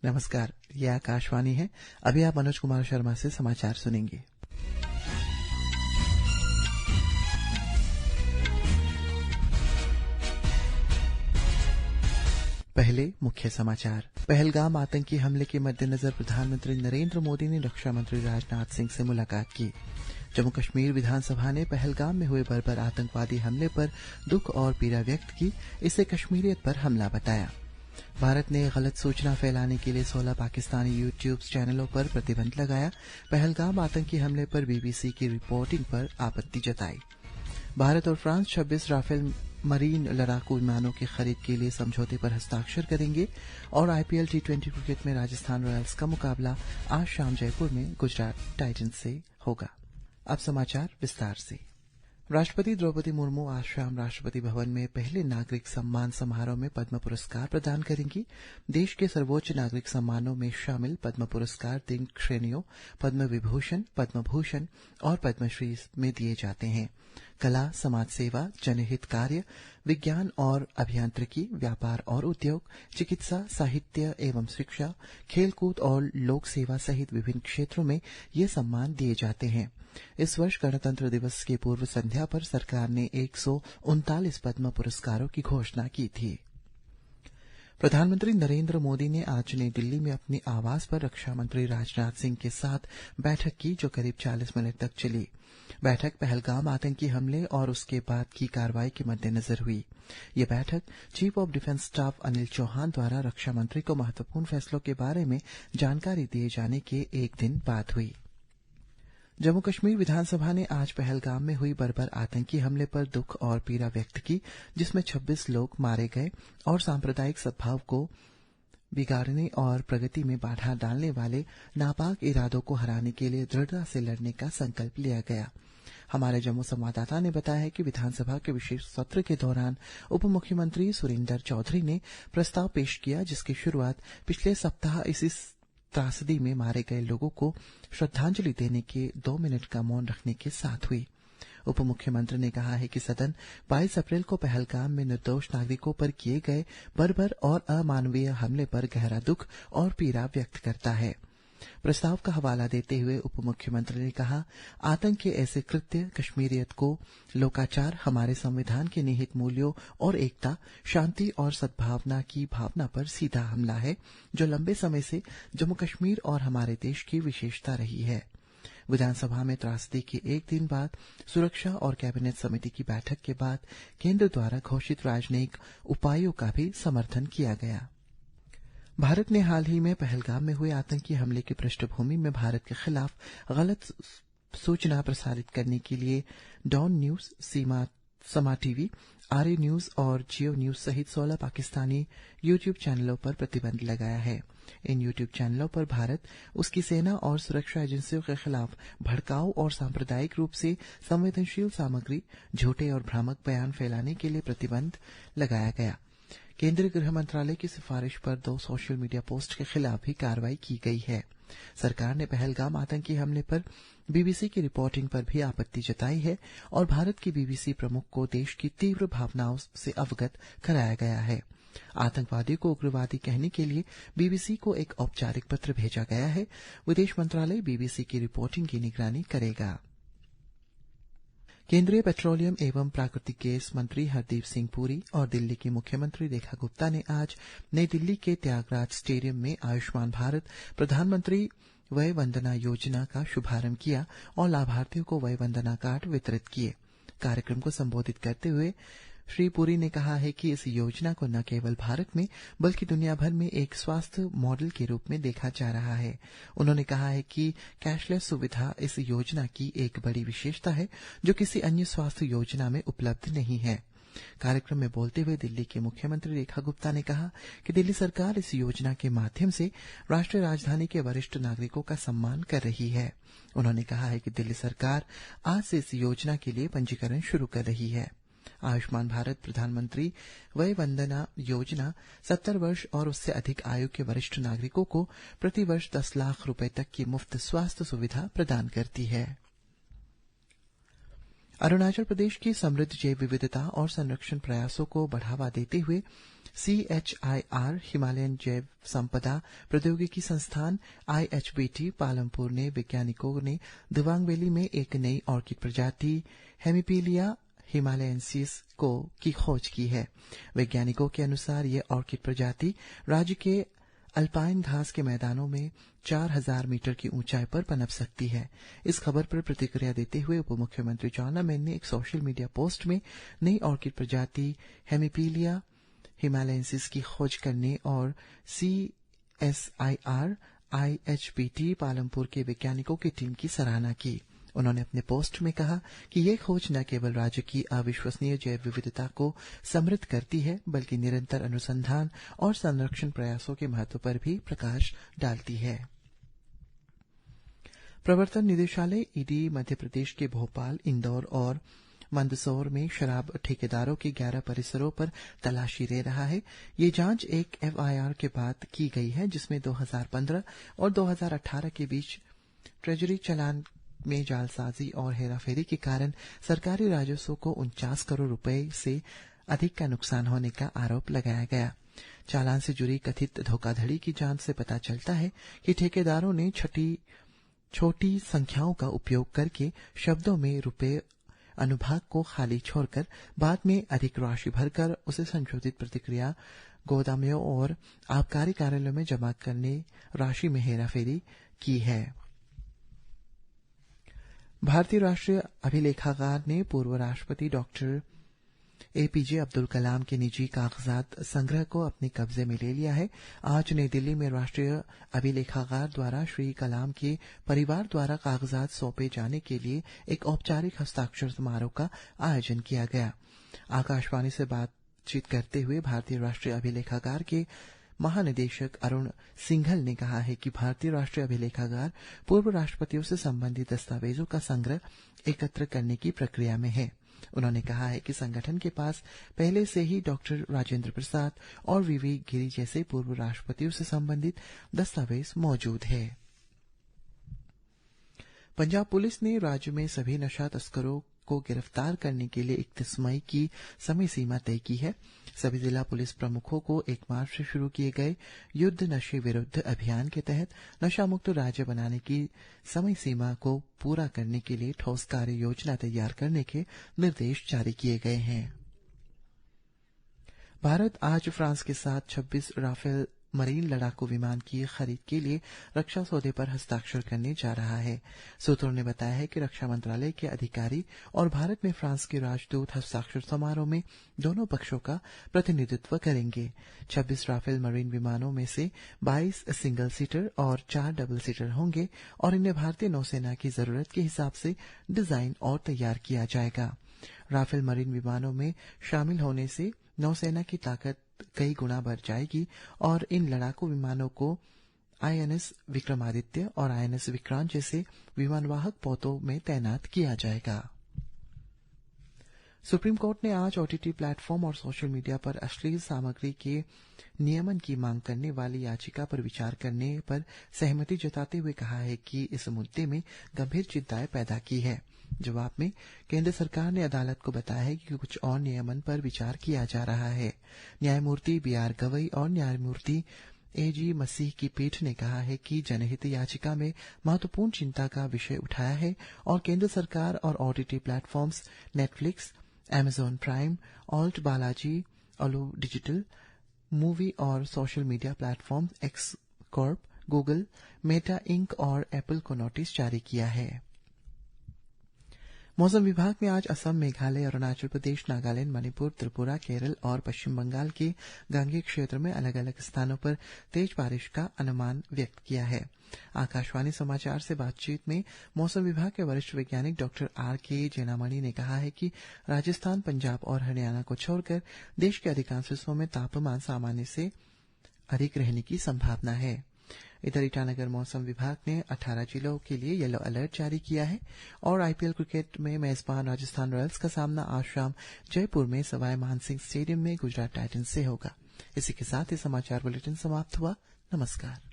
नमस्कार, ये आकाशवाणी है। अभी आप मनोज कुमार शर्मा से समाचार सुनेंगे। पहले मुख्य समाचार। पहलगाम आतंकी हमले के मद्देनजर प्रधानमंत्री नरेंद्र मोदी ने रक्षा मंत्री राजनाथ सिंह से मुलाकात की। जम्मू कश्मीर विधानसभा ने पहलगाम में हुए बर्बर आतंकवादी हमले पर दुख और पीड़ा व्यक्त की, इसे कश्मीरियत पर हमला बताया। भारत ने गलत सूचना फैलाने के लिए 16 पाकिस्तानी यूट्यूब चैनलों पर प्रतिबंध लगाया। पहलगाम आतंकी हमले पर बीबीसी की रिपोर्टिंग पर आपत्ति जताई। भारत और फ्रांस 26 राफेल मरीन लड़ाकू विमानों की खरीद के लिए समझौते पर हस्ताक्षर करेंगे। और आईपीएल T20 क्रिकेट में राजस्थान रॉयल्स का मुकाबला आज शाम जयपुर में गुजरात टाइटंस से होगा। अब समाचार विस्तार से। राष्ट्रपति द्रौपदी मुर्मू आज शाम राष्ट्रपति भवन में पहले नागरिक सम्मान समारोह में पद्म पुरस्कार प्रदान करेंगी। देश के सर्वोच्च नागरिक सम्मानों में शामिल पद्म पुरस्कार 3 श्रेणियों पद्म विभूषण, पद्म भूषण और पद्मश्री में दिए जाते हैं। कला, समाज सेवा, जनहित कार्य, विज्ञान और अभियांत्रिकी, व्यापार और उद्योग, चिकित्सा, साहित्य एवं शिक्षा, खेलकूद और लोक सेवा सहित विभिन्न क्षेत्रों में ये सम्मान दिए जाते हैं। इस वर्ष गणतंत्र दिवस की पूर्व संध्या पर सरकार ने 139 पद्म पुरस्कारों की घोषणा की थी। प्रधानमंत्री नरेंद्र मोदी ने आज नई दिल्ली में अपने आवास पर रक्षा मंत्री राजनाथ सिंह के साथ बैठक की, जो करीब 40 मिनट तक चली। बैठक पहलगाम आतंकी हमले और उसके बाद की कार्रवाई के मद्देनजर हुई। यह बैठक chief of defence staff Anil Chauhan द्वारा रक्षा मंत्री को महत्वपूर्ण फैसलों के बारे में जानकारी दिए जाने के एक दिन बाद हुई। जम्मू कश्मीर विधानसभा ने आज पहलगाम में हुई बर्बर आतंकी हमले पर दुख और पीड़ा व्यक्त की, जिसमें 26 लोग मारे गए और सांप्रदायिक सद्भाव को बिगाड़ने और प्रगति में बाधा डालने वाले नापाक इरादों को हराने के लिए दृढ़ता से लड़ने का संकल्प लिया गया। हमारे जम्मू संवाददाता ने बताया है कि विधानसभा के विशेष सत्र के दौरान उप मुख्यमंत्री सुरेंद्र चौधरी ने प्रस्ताव पेश किया, जिसकी शुरुआत पिछले सप्ताह इसी त्रासदी में मारे गए लोगों को श्रद्धांजलि देने के 2 मिनट का मौन रखने के साथ हुई। उप मुख्यमंत्री ने कहा है कि सदन 22 अप्रैल को पहलगाम में निर्दोष नागरिकों पर किए गए बर्बर और अमानवीय हमले पर गहरा दुख और पीड़ा व्यक्त करता है। प्रस्ताव का हवाला देते हुए उप मुख्यमंत्री ने कहा, आतंक के ऐसे कृत्य कश्मीरियत को लोकाचार, हमारे संविधान के निहित मूल्यों और एकता, शांति और सद्भावना की भावना पर सीधा हमला है, जो लंबे समय से जम्मू कश्मीर और हमारे देश की विशेषता रही है। विधानसभा में त्रासदी के एक दिन बाद सुरक्षा और कैबिनेट समिति की बैठक के बाद केंद्र द्वारा घोषित राजनयिक उपायों का भी समर्थन किया गया। भारत ने हाल ही में पहलगाम में हुए आतंकी हमले की पृष्ठभूमि में भारत के खिलाफ गलत सूचना प्रसारित करने के लिए डॉन न्यूज, समा टीवी, आर्य न्यूज और जियो न्यूज सहित 16 पाकिस्तानी यूट्यूब चैनलों पर प्रतिबंध लगाया है। इन यूट्यूब चैनलों पर भारत, उसकी सेना और सुरक्षा एजेंसियों के खिलाफ भड़काऊ और सांप्रदायिक रूप से संवेदनशील सामग्री, झूठे और भ्रामक बयान फैलाने के लिए प्रतिबंध लगाया गया। केंद्रीय गृह मंत्रालय की सिफारिश पर 2 सोशल मीडिया पोस्ट के खिलाफ भी कार्रवाई की गई है। सरकार ने पहलगाम आतंकी हमले पर बीबीसी की रिपोर्टिंग पर भी आपत्ति जताई है और भारत की बीबीसी प्रमुख को देश की तीव्र भावनाओं से अवगत कराया गया है। आतंकवादी को उग्रवादी कहने के लिए बीबीसी को एक औपचारिक पत्र भेजा गया है। विदेश मंत्रालय बीबीसी की रिपोर्टिंग की निगरानी करेगा। केंद्रीय पेट्रोलियम एवं प्राकृतिक गैस मंत्री हरदीप सिंह पुरी और दिल्ली की मुख्यमंत्री रेखा गुप्ता ने आज नई दिल्ली के त्यागराज स्टेडियम में आयुष्मान भारत प्रधानमंत्री वय वंदना योजना का शुभारंभ किया और लाभार्थियों को वय वंदना कार्ड वितरित किए। कार्यक्रम को संबोधित करते हुए श्री पुरी ने कहा है कि इस योजना को न केवल भारत में बल्कि दुनिया भर में एक स्वास्थ्य मॉडल के रूप में देखा जा रहा है। उन्होंने कहा है कि कैशलेस सुविधा इस योजना की एक बड़ी विशेषता है, जो किसी अन्य स्वास्थ्य योजना में उपलब्ध नहीं है। कार्यक्रम में बोलते हुए दिल्ली के मुख्यमंत्री रेखा गुप्ता ने कहा कि दिल्ली सरकार इस योजना के माध्यम से राष्ट्रीय राजधानी के वरिष्ठ नागरिकों का सम्मान कर रही है। उन्होंने कहा है कि दिल्ली सरकार आज से इस योजना के लिए पंजीकरण शुरू कर रही है। आयुष्मान भारत प्रधानमंत्री वय वंदना योजना 70 वर्ष और उससे अधिक आयु के वरिष्ठ नागरिकों को प्रति वर्ष 10 लाख रुपए तक की मुफ्त स्वास्थ्य सुविधा प्रदान करती है। अरुणाचल प्रदेश की समृद्ध जैव विविधता और संरक्षण प्रयासों को बढ़ावा देते हुए CHIR हिमालयन जैव संपदा प्रौद्योगिकी संस्थान IHBT पालमपुर ने वैज्ञानिकों ने दिबांग वैली में एक नई ऑर्किड प्रजाति हेमिपीलिया हिमालयेंसिस की खोज की है। वैज्ञानिकों के अनुसार ये ऑर्किड प्रजाति राज्य के अल्पाइन घास के मैदानों में 4000 मीटर की ऊंचाई पर पनप सकती है। इस खबर पर प्रतिक्रिया देते हुए उप मुख्यमंत्री चाउना मैन ने एक सोशल मीडिया पोस्ट में नई ऑर्किड प्रजाति हेमिपीलिया हिमालयेंसिस की खोज करने और CSIR IHBT पालमपुर के वैज्ञानिकों की टीम की सराहना की। उन्होंने अपने पोस्ट में कहा कि ये खोज न केवल राज्य की अविश्वसनीय जैव विविधता को समृद्ध करती है, बल्कि निरंतर अनुसंधान और संरक्षण प्रयासों के महत्व पर भी प्रकाश डालती है। प्रवर्तन निदेशालय ईडी मध्य प्रदेश के भोपाल, इंदौर और मंदसौर में शराब ठेकेदारों के 11 परिसरों पर तलाशी ले रहा है। ये जांच एक FIR के बाद की गई है, जिसमें 2015 और 2018 के बीच ट्रेजरी चालान में जालसाजी और हेराफेरी के कारण सरकारी राजस्व को 49 करोड़ रुपए से अधिक का नुकसान होने का आरोप लगाया गया। चालान से जुड़ी कथित धोखाधड़ी की जांच से पता चलता है कि ठेकेदारों ने छोटी संख्याओं का उपयोग करके शब्दों में रुपए अनुभाग को खाली छोड़कर बाद में अधिक राशि भरकर उसे संशोधित प्रतिक्रिया गोदामों और आबकारी कार्यालयों में जमा करने राशि में हेराफेरी की है। भारतीय राष्ट्रीय अभिलेखागार ने पूर्व राष्ट्रपति डॉक्टर APJ अब्दुल कलाम के निजी कागजात संग्रह को अपने कब्जे में ले लिया है। आज नई दिल्ली में राष्ट्रीय अभिलेखागार द्वारा श्री कलाम के परिवार द्वारा कागजात सौंपे जाने के लिए एक औपचारिक हस्ताक्षर समारोह का आयोजन किया गया। आकाशवाणी से बातचीत करते हुए भारतीय राष्ट्रीय अभिलेखागार के महानिदेशक अरुण सिंघल ने कहा है कि भारतीय राष्ट्रीय अभिलेखागार पूर्व राष्ट्रपतियों से संबंधित दस्तावेजों का संग्रह एकत्र करने की प्रक्रिया में है। उन्होंने कहा है कि संगठन के पास पहले से ही डॉक्टर राजेंद्र प्रसाद और VV गिरी जैसे पूर्व राष्ट्रपतियों से संबंधित दस्तावेज मौजूद है। पंजाब पुलिस ने राज्य में सभी नशा तस्करों को गिरफ्तार करने के लिए 31 मई की समय सीमा तय की है। सभी जिला पुलिस प्रमुखों को 1 मार्च से शुरू किए गए युद्ध नशे विरुद्ध अभियान के तहत नशा मुक्त राज्य बनाने की समय सीमा को पूरा करने के लिए ठोस कार्य योजना तैयार करने के निर्देश जारी किए गए हैं। भारत आज फ्रांस के साथ 26 राफेल मरीन लड़ाकू विमान की खरीद के लिए रक्षा सौदे पर हस्ताक्षर करने जा रहा है। सूत्रों ने बताया है कि रक्षा मंत्रालय के अधिकारी और भारत में फ्रांस के राजदूत हस्ताक्षर समारोह में दोनों पक्षों का प्रतिनिधित्व करेंगे। 26 राफेल मरीन विमानों में से 22 सिंगल सीटर और 4 डबल सीटर होंगे और इन्हें भारतीय नौसेना की जरूरत के हिसाब से डिजाइन और तैयार किया जाएगा। राफेल मरीन विमानों में शामिल होने से नौसेना की ताकत कई गुना बढ़ जाएगी और इन लड़ाकू विमानों को INS विक्रमादित्य और INS विक्रांत जैसे विमानवाहक पोतों में तैनात किया जाएगा। सुप्रीम कोर्ट ने आज OTT प्लेटफॉर्म और सोशल मीडिया पर अश्लील सामग्री के नियमन की मांग करने वाली याचिका पर विचार करने पर सहमति जताते हुए कहा है कि इस मुद्दे में गंभीर चिंताएं पैदा की है। जवाब में केंद्र सरकार ने अदालत को बताया है कि कुछ और नियमन पर विचार किया जा रहा है। न्यायमूर्ति BR गवई और न्यायमूर्ति AG मसीह की पीठ ने कहा है कि जनहित याचिका में महत्वपूर्ण चिंता का विषय उठाया है और केंद्र सरकार और OTT platforms Netflix, Amazon prime, Alt Balaji, अलो डिजिटल, मूवी और social media platform X Corp, Google, Meta Inc और एप्पल को नोटिस जारी किया है। मौसम विभाग ने आज असम, मेघालय, अरुणाचल प्रदेश, नागालैंड, मणिपुर, त्रिपुरा, केरल और पश्चिम बंगाल के गंगे क्षेत्र में अलग अलग स्थानों पर तेज बारिश का अनुमान व्यक्त किया है। आकाशवाणी समाचार से बातचीत में मौसम विभाग के वरिष्ठ वैज्ञानिक डॉक्टर RK जैनामणि ने कहा है कि राजस्थान, पंजाब और हरियाणा को छोड़कर देश के अधिकांश हिस्सों में तापमान सामान्य से अधिक रहने की संभावना है। इधर ईटानगर मौसम विभाग ने 18 जिलों के लिए येलो अलर्ट जारी किया है और IPL क्रिकेट में मेजबान राजस्थान रॉयल्स का सामना आज शाम जयपुर में सवाई मानसिंह स्टेडियम में गुजरात टाइटंस से होगा। इसी के साथ ही समाचार बुलेटिन समाप्त हुआ। नमस्कार।